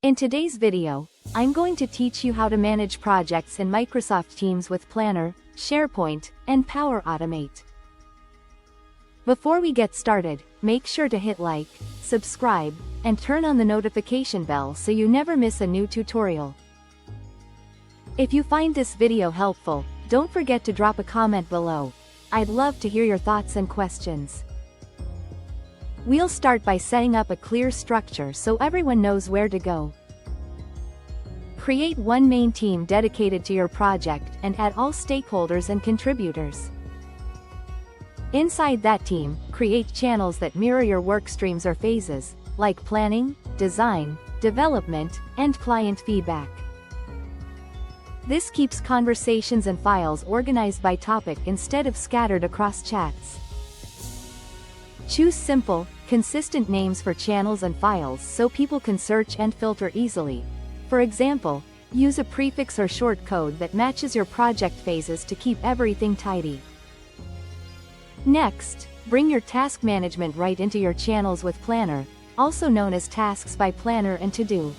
In today's video, I'm going to teach you how to manage projects in Microsoft Teams with Planner, SharePoint, and Power Automate. Before we get started, make sure to hit like, subscribe, and turn on the notification bell so you never miss a new tutorial. If you find this video helpful, don't forget to drop a comment below. I'd love to hear your thoughts and questions. We'll start by setting up a clear structure so everyone knows where to go. Create one main team dedicated to your project and add all stakeholders and contributors. Inside that team, create channels that mirror your work streams or phases, like planning, design, development, and client feedback. This keeps conversations and files organized by topic instead of scattered across chats. Choose simple, consistent names for channels and files so people can search and filter easily. For example, use a prefix or short code that matches your project phases to keep everything tidy. Next, bring your task management right into your channels with Planner, also known as Tasks by Planner and To Do.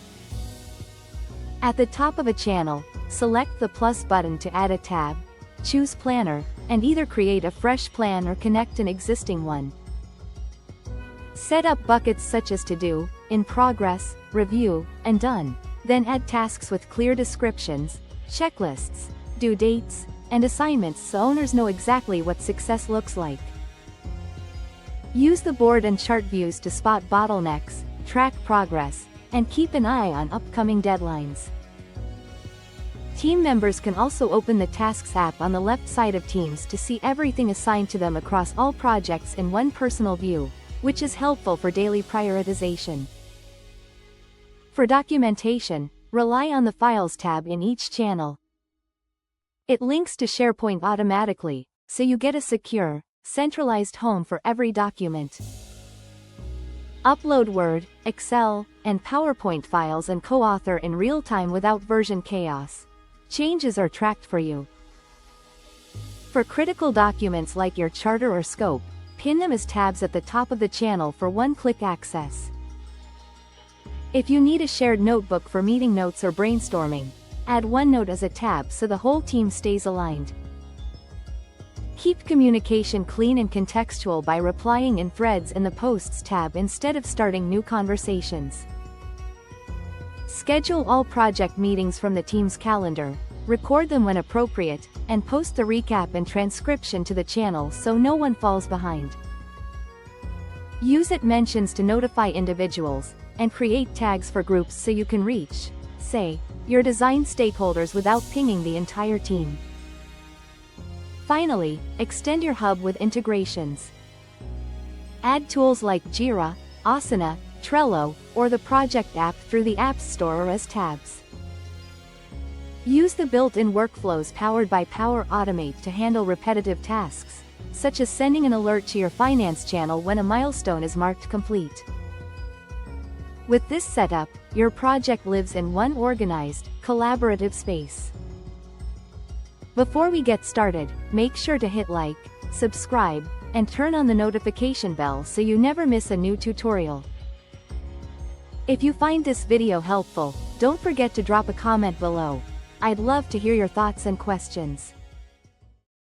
At the top of a channel, select the plus button to add a tab, choose Planner, and either create a fresh plan or connect an existing one. Set up buckets such as To Do, In Progress, Review, and Done. Then add tasks with clear descriptions, checklists, due dates, and assignments so owners know exactly what success looks like. Use the board and chart views to spot bottlenecks, track progress, and keep an eye on upcoming deadlines. Team members can also open the Tasks app on the left side of Teams to see everything assigned to them across all projects in one personal view, which is helpful for daily prioritization. For documentation, rely on the Files tab in each channel. It links to SharePoint automatically, so you get a secure, centralized home for every document. Upload Word, Excel, and PowerPoint files and co-author in real time without version chaos. Changes are tracked for you. For critical documents like your charter or scope, pin them as tabs at the top of the channel for one-click access. If you need a shared notebook for meeting notes or brainstorming, add OneNote as a tab so the whole team stays aligned. Keep communication clean and contextual by replying in threads in the Posts tab instead of starting new conversations. Schedule all project meetings from the team's calendar, record them when appropriate, and post the recap and transcription to the channel so no one falls behind. Use it mentions to notify individuals, and create tags for groups so you can reach, say, your design stakeholders without pinging the entire team. Finally, extend your hub with integrations. Add tools like Jira, Asana, Trello, or the project app through the Apps Store or as tabs. Use the built-in workflows powered by Power Automate to handle repetitive tasks, such as sending an alert to your finance channel when a milestone is marked complete. With this setup, your project lives in one organized, collaborative space. Before we get started, make sure to hit like, subscribe, and turn on the notification bell so you never miss a new tutorial. If you find this video helpful, don't forget to drop a comment below. I'd love to hear your thoughts and questions.